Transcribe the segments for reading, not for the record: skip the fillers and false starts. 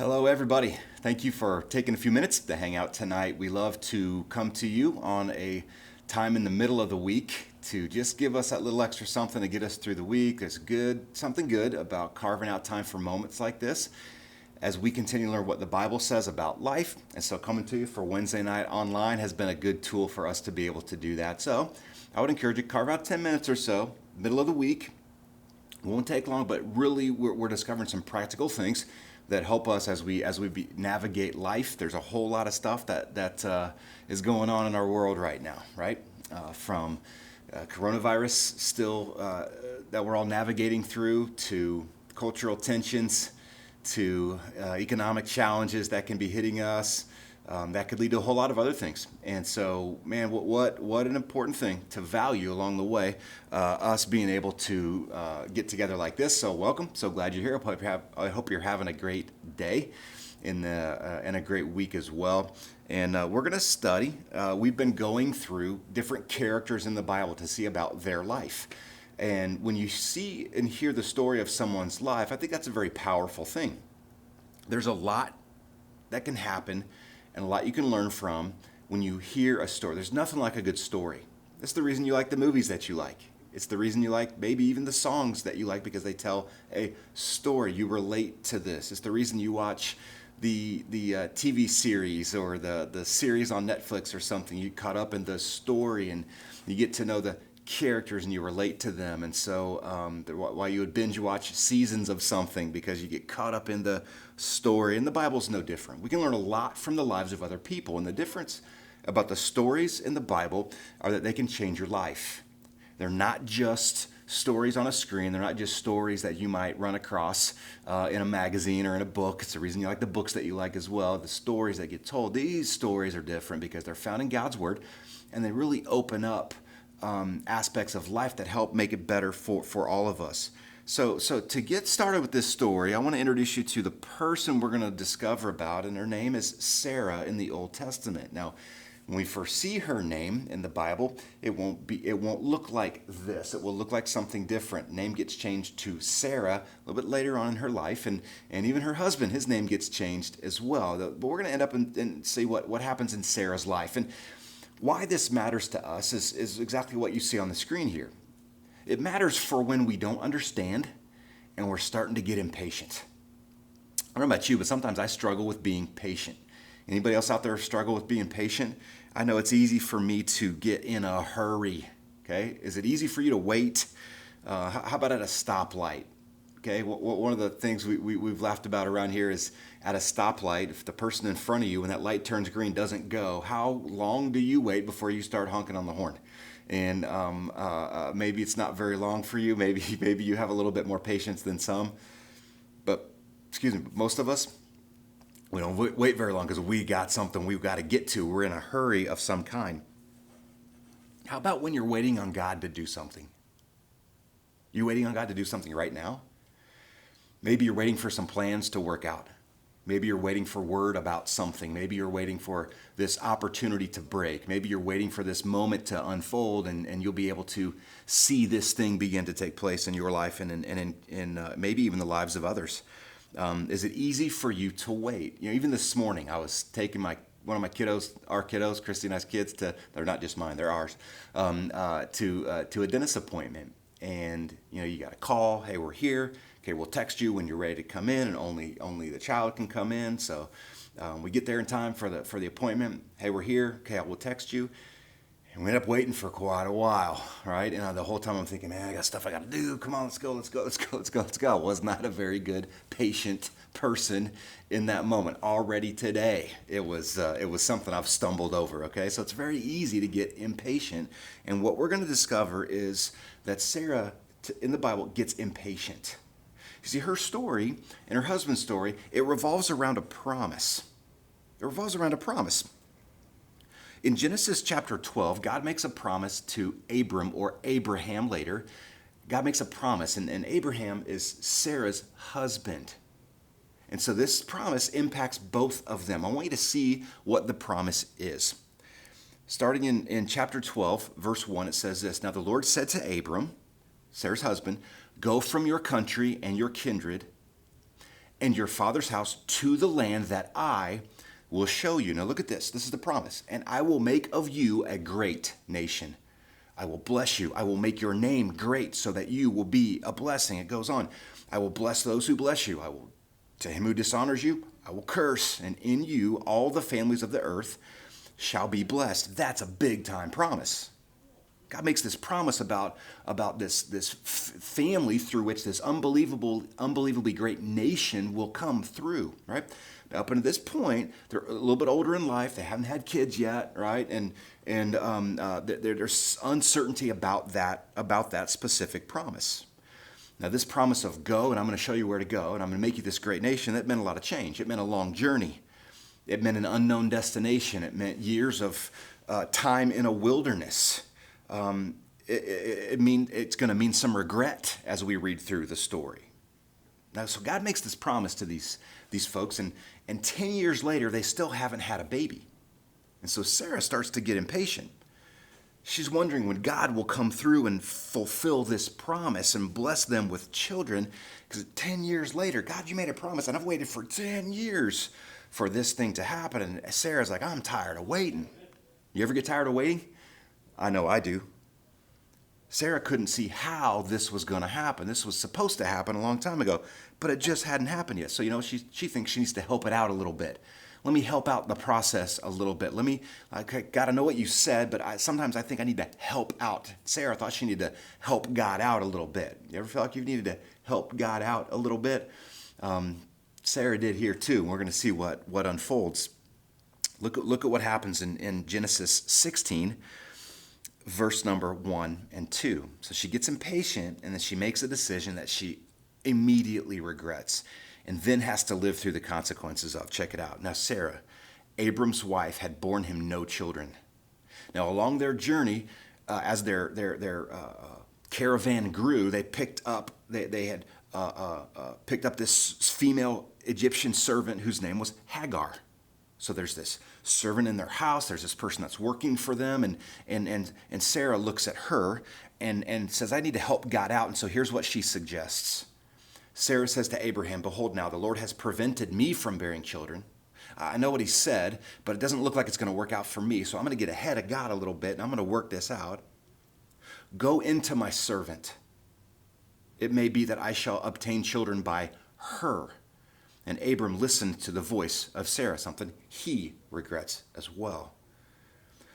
Hello, everybody. Thank you for taking a few minutes to hang out tonight. We love to come to you on a time in the middle of the week to just give us that little extra something to get us through the week. There's something good about carving out time for moments like this as we continue to learn what the Bible says about life. And so coming to you for Wednesday night online has been a good tool for us to be able to do that. So I would encourage you to carve out 10 minutes or so, middle of the week. It won't take long, but really we're discovering some practical things that help us as we navigate life. There's a whole lot of stuff that is going on in our world right now, right? From coronavirus still that we're all navigating through, to cultural tensions, to economic challenges that can be hitting us. That could lead to a whole lot of other things. And so, man, what an important thing to value along the way, us being able to get together like this. So welcome. So glad you're here. I hope you're having a great day and a great week as well. And we're going to study. We've been going through different characters in the Bible to see about their life. And when you see and hear the story of someone's life, I think that's a very powerful thing. There's a lot that can happen and a lot you can learn from when you hear a story. There's nothing like a good story. That's the reason you like the movies that you like. It's the reason you like maybe even the songs that you like, because they tell a story. You relate to this. It's the reason you watch the TV series or the series on Netflix or something. You caught up in the story and you get to know the characters and you relate to them. And so why you would binge watch seasons of something, because you get caught up in the story. And the Bible's no different. We can learn a lot from the lives of other people. And the difference about the stories in the Bible are that they can change your life. They're not just stories on a screen. They're not just stories that you might run across in a magazine or in a book. It's the reason you like the books that you like as well. The stories that get told, these stories are different because they're found in God's Word, and they really open up aspects of life that help make it better for all of us. So to get started with this story, I want to introduce you to the person we're going to discover about, and her name is Sarah in the Old Testament. Now, when we first see her name in the Bible, it won't look like this. It will look like something different. Name gets changed to Sarah a little bit later on in her life, and even her husband, his name gets changed as well. But we're going to end up and see what happens in Sarah's life. And why this matters to us is exactly what you see on the screen here. It matters for when we don't understand and we're starting to get impatient. I don't know about you, but sometimes I struggle with being patient. Anybody else out there struggle with being patient? I know it's easy for me to get in a hurry. Okay, is it easy for you to wait? How about at a stoplight? Okay, one of the things we've laughed about around here is at a stoplight, if the person in front of you, when that light turns green, doesn't go, how long do you wait before you start honking on the horn? And maybe it's not very long for you. Maybe you have a little bit more patience than some. But, most of us, we don't wait very long because we got something we've got to get to. We're in a hurry of some kind. How about when you're waiting on God to do something? You waiting on God to do something right now? Maybe you're waiting for some plans to work out. Maybe you're waiting for word about something. Maybe you're waiting for this opportunity to break. Maybe you're waiting for this moment to unfold, and you'll be able to see this thing begin to take place in your life and in maybe even the lives of others. Is it easy for you to wait? Even this morning, I was taking one of my kiddos, our kiddos, Christy and I's kids, they're not just mine, they're ours, to a dentist appointment. And you got a call, hey, we're here. Okay, we'll text you when you're ready to come in, and only the child can come in. So we get there in time for the appointment. Hey, we're here. Okay, we'll text you. And we end up waiting for quite a while, right? And the whole time I'm thinking, man, I got stuff I got to do. Come on, let's go. I was not a very good patient person in that moment. Already today, it was something I've stumbled over. Okay, so it's very easy to get impatient. And what we're going to discover is that Sarah in the Bible gets impatient. You see, her story and her husband's story, it revolves around a promise. In Genesis chapter 12, God makes a promise to Abram, or Abraham later. God makes a promise, and Abraham is Sarah's husband. And so this promise impacts both of them. I want you to see what the promise is. Starting in chapter 12, verse 1, it says this: Now the Lord said to Abram, Sarah's husband, "Go from your country and your kindred and your father's house to the land that I will show you. Now look at this. This is the promise. And I will make of you a great nation. I will bless you. I will make your name great so that you will be a blessing. It goes on. I will bless those who bless you. To him who dishonors you, I will curse. And in you, all the families of the earth shall be blessed. That's a big time promise. God makes this promise about this family through which this unbelievably great nation will come through, right? Up until this point, they're a little bit older in life. They haven't had kids yet, right? And there's uncertainty about that specific promise. Now, this promise of go, and I'm going to show you where to go, and I'm going to make you this great nation, that meant a lot of change. It meant a long journey. It meant an unknown destination. It meant years of time in a wilderness. It's going to mean some regret as we read through the story. Now, so God makes this promise to these folks, and 10 years later, they still haven't had a baby. And so Sarah starts to get impatient. She's wondering when God will come through and fulfill this promise and bless them with children, because 10 years later, God, you made a promise, and I've waited for 10 years for this thing to happen. And Sarah's like, I'm tired of waiting. You ever get tired of waiting? I know I do. Sarah couldn't see how this was going to happen. This was supposed to happen a long time ago, but it just hadn't happened yet. So, she thinks she needs to help it out a little bit. Let me help out the process a little bit. God, I know what you said, but sometimes I think I need to help out. Sarah thought she needed to help God out a little bit. You ever feel like you needed to help God out a little bit? Sarah did here too. We're going to see what unfolds. Look at what happens in Genesis 16, verse number 1 and 2. So she gets impatient, and then she makes a decision that she immediately regrets and then has to live through the consequences of. Check it out. Now, Sarah, Abram's wife, had borne him no children. Now, along their journey, as their caravan grew, they picked up they picked up this female Egyptian servant whose name was Hagar. So there's this servant in their house. There's this person that's working for them, and Sarah looks at her and says, "I need to help God out." And so here's what she suggests. Sarah says to Abraham, "Behold, now the Lord has prevented me from bearing children. I know what he said, but it doesn't look like it's going to work out for me. So I'm going to get ahead of God a little bit, and I'm going to work this out. Go into my servant. It may be that I shall obtain children by her." And Abram listened to the voice of Sarah, something he regrets as well.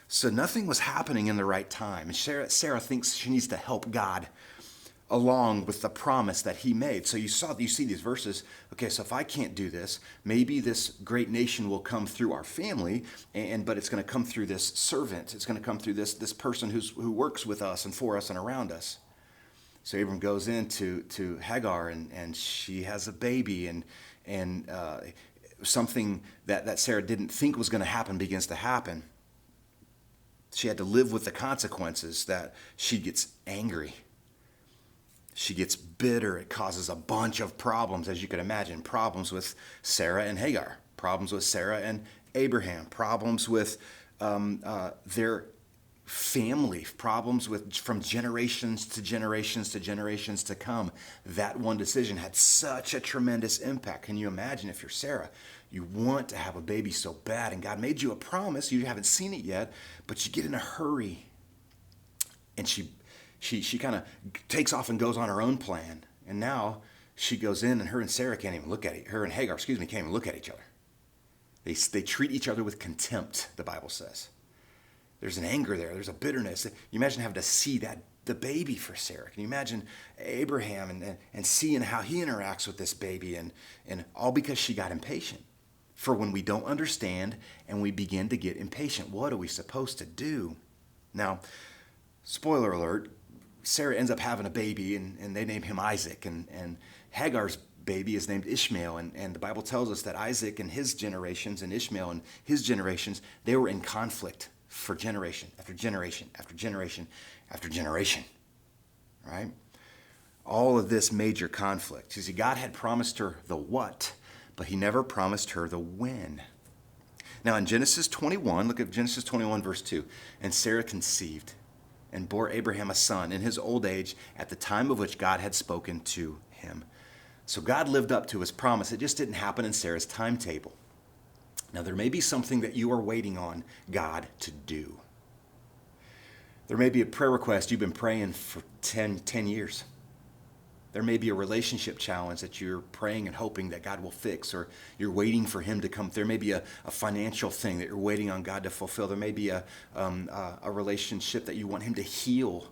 So nothing was happening in the right time. And Sarah thinks she needs to help God along with the promise that he made. So you see these verses. Okay, so if I can't do this, maybe this great nation will come through our family, but it's going to come through this servant. It's going to come through this person who works with us and for us and around us. So Abram goes into Hagar, and she has a baby, and something that Sarah didn't think was going to happen begins to happen. She had to live with the consequences. That she gets angry. She gets bitter. It causes a bunch of problems, as you can imagine. Problems with Sarah and Hagar. Problems with Sarah and Abraham. Problems with their family. Problems from generations to generations to generations to come. That one decision had such a tremendous impact. Can you imagine if you're Sarah? You want to have a baby so bad, and God made you a promise. You haven't seen it yet, but you get in a hurry. And she kind of takes off and goes on her own plan. And now she goes in, and her and Sarah can't even look at it. Her and Hagar, can't even look at each other. They treat each other with contempt, the Bible says. There's an anger there. There's a bitterness. You imagine having to see the baby for Sarah. Can you imagine Abraham and seeing how he interacts with this baby, and all because she got impatient? For when we don't understand and we begin to get impatient, what are we supposed to do? Now, spoiler alert, Sarah ends up having a baby, and they name him Isaac, and Hagar's baby is named Ishmael, and the Bible tells us that Isaac and his generations and Ishmael and his generations, they were in conflict for generation after generation after generation after generation, right? All of this major conflict. You see, God had promised her the what, but he never promised her the when. Now in Genesis 21, look at Genesis 21 verse 2. "And Sarah conceived and bore Abraham a son in his old age at the time of which God had spoken to him." So God lived up to his promise. It just didn't happen in Sarah's timetable. Now, there may be something that you are waiting on God to do. There may be a prayer request you've been praying for 10 years. There may be a relationship challenge that you're praying and hoping that God will fix, or you're waiting for him to come. There may be a financial thing that you're waiting on God to fulfill. There may be a relationship that you want him to heal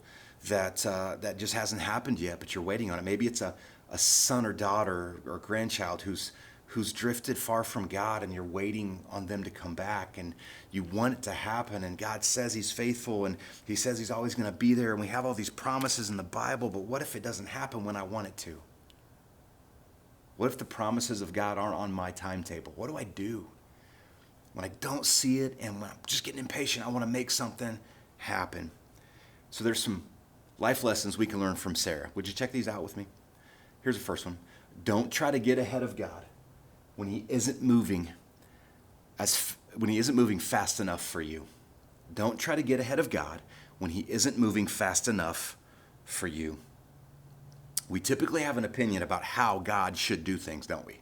that just hasn't happened yet, but you're waiting on it. Maybe it's a son or daughter or grandchild who's drifted far from God, and you're waiting on them to come back, and you want it to happen, and God says he's faithful, and he says he's always going to be there, and we have all these promises in the Bible, but what if it doesn't happen when I want it to? What if the promises of God aren't on my timetable? What do I do when I don't see it, and when I'm just getting impatient? I want to make something happen. So there's some life lessons we can learn from Sarah. Would you check these out with me? Here's the first one. Don't try to get ahead of God when he isn't moving fast enough for you. Don't try to get ahead of God when he isn't moving fast enough for you. We typically have an opinion about how God should do things, don't we?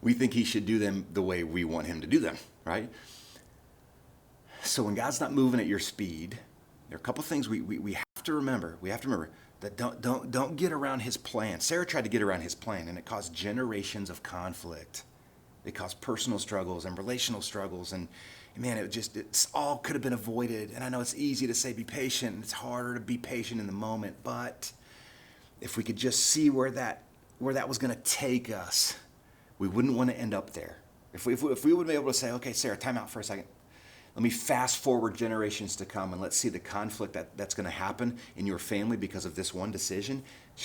We think he should do them the way we want him to do them, right? So when God's not moving at your speed, there are a couple things we have to remember. We have to remember that don't get around his plan. Sarah tried to get around his plan, and it caused generations of conflict. It caused personal struggles and relational struggles, and man, it's all could have been avoided. And I know it's easy to say be patient, and it's harder to be patient in the moment, but if we could just see where that was going to take us, we wouldn't want to end up there. If we would be able to say, okay, Sarah, time out for a second. Let me fast forward generations to come, and let's see the conflict that's going to happen in your family because of this one decision.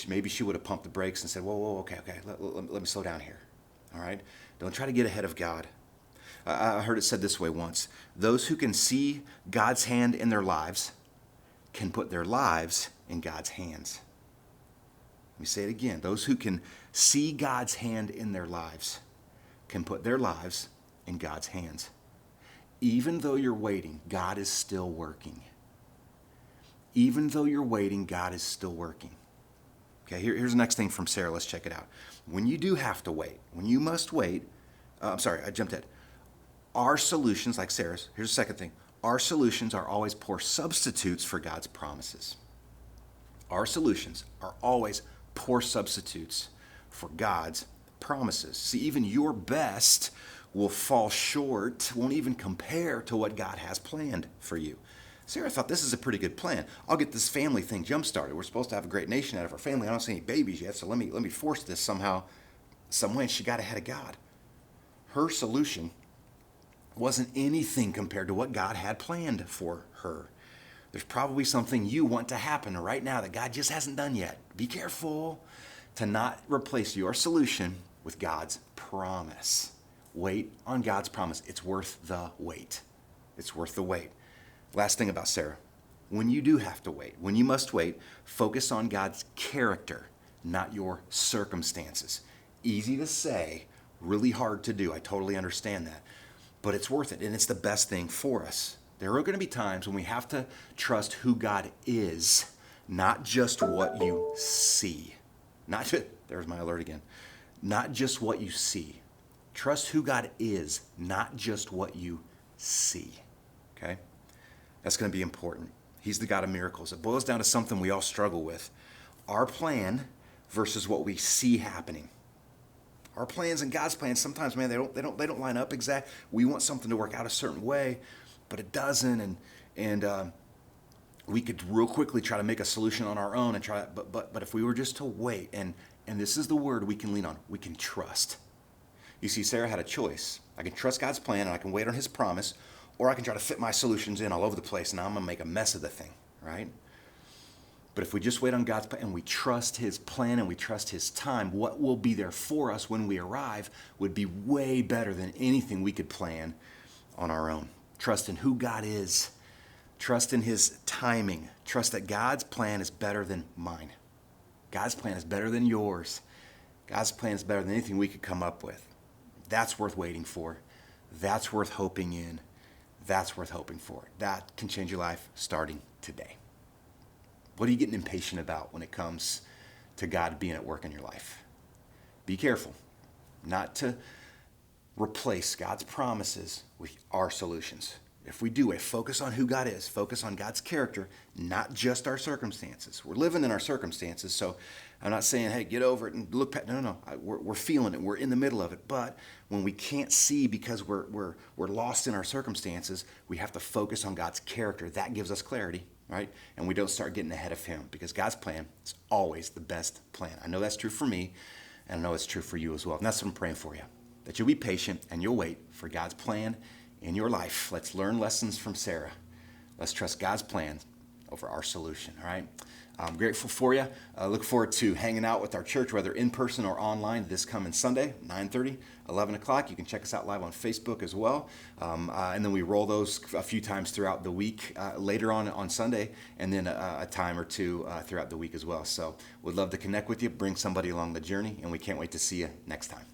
Maybe she would have pumped the brakes and said, whoa, okay, let me slow down here. All right? Don't try to get ahead of God. I heard it said this way once. Those who can see God's hand in their lives can put their lives in God's hands. Let me say it again. Those who can see God's hand in their lives can put their lives in God's hands. Even though you're waiting, God is still working. Even though you're waiting, God is still working. Okay, here's the next thing from Sarah. Let's check it out. When you do have to wait, when you must wait, I jumped ahead. Our solutions, like Sarah's, here's the second thing. Our solutions are always poor substitutes for God's promises. Our solutions are always poor substitutes for God's promises. See, even your best will fall short, won't even compare to what God has planned for you. Sarah thought, this is a pretty good plan. I'll get this family thing jump-started. We're supposed to have a great nation out of our family. I don't see any babies yet, so let me force this somehow, some way. And she got ahead of God. Her solution wasn't anything compared to what God had planned for her. There's probably something you want to happen right now that God just hasn't done yet. Be careful to not replace your solution with God's promise. Wait on God's promise. It's worth the wait. It's worth the wait. Last thing about Sarah. When you do have to wait, when you must wait, focus on God's character, not your circumstances. Easy to say, really hard to do. I totally understand that. But it's worth it, and it's the best thing for us. There are going to be times when we have to trust who God is, not just what you see. There's my alert again. Not just what you see. Trust who God is, not just what you see. Okay? That's going to be important. He's the God of miracles. It boils down to something we all struggle with. Our plan versus what we see happening. Our plans and God's plans, sometimes, man, they don't line up exact. We want something to work out a certain way, but it doesn't. And we could real quickly try to make a solution on our own and try. But if we were just to wait, and this is the word we can lean on, we can trust. You see, Sarah had a choice. I can trust God's plan and I can wait on his promise, or I can try to fit my solutions in all over the place and I'm going to make a mess of the thing, right? But if we just wait on God's plan and we trust his plan and we trust his time, what will be there for us when we arrive would be way better than anything we could plan on our own. Trust in who God is. Trust in his timing. Trust that God's plan is better than mine. God's plan is better than yours. God's plan is better than anything we could come up with. That's worth waiting for. That's worth hoping in. That's worth hoping for. That can change your life starting today. What are you getting impatient about when it comes to God being at work in your life? Be careful not to replace God's promises with our solutions. If we do focus on who God is, focus on God's character, not just our circumstances. We're living in our circumstances, so I'm not saying, hey, get over it and look past. No. We're feeling it. We're in the middle of it. But when we can't see because we're lost in our circumstances, we have to focus on God's character. That gives us clarity, right? And we don't start getting ahead of Him, because God's plan is always the best plan. I know that's true for me, and I know it's true for you as well. And that's what I'm praying for you, that you'll be patient and you'll wait for God's plan in your life. Let's learn lessons from Sarah. Let's trust God's plan over our solution, all right? I'm grateful for you. Look forward to hanging out with our church, whether in person or online, this coming Sunday, 9:30, 11 o'clock. You can check us out live on Facebook as well. And then we roll those a few times throughout the week, later on Sunday, and then a time or two throughout the week as well. So we'd love to connect with you, bring somebody along the journey, and we can't wait to see you next time.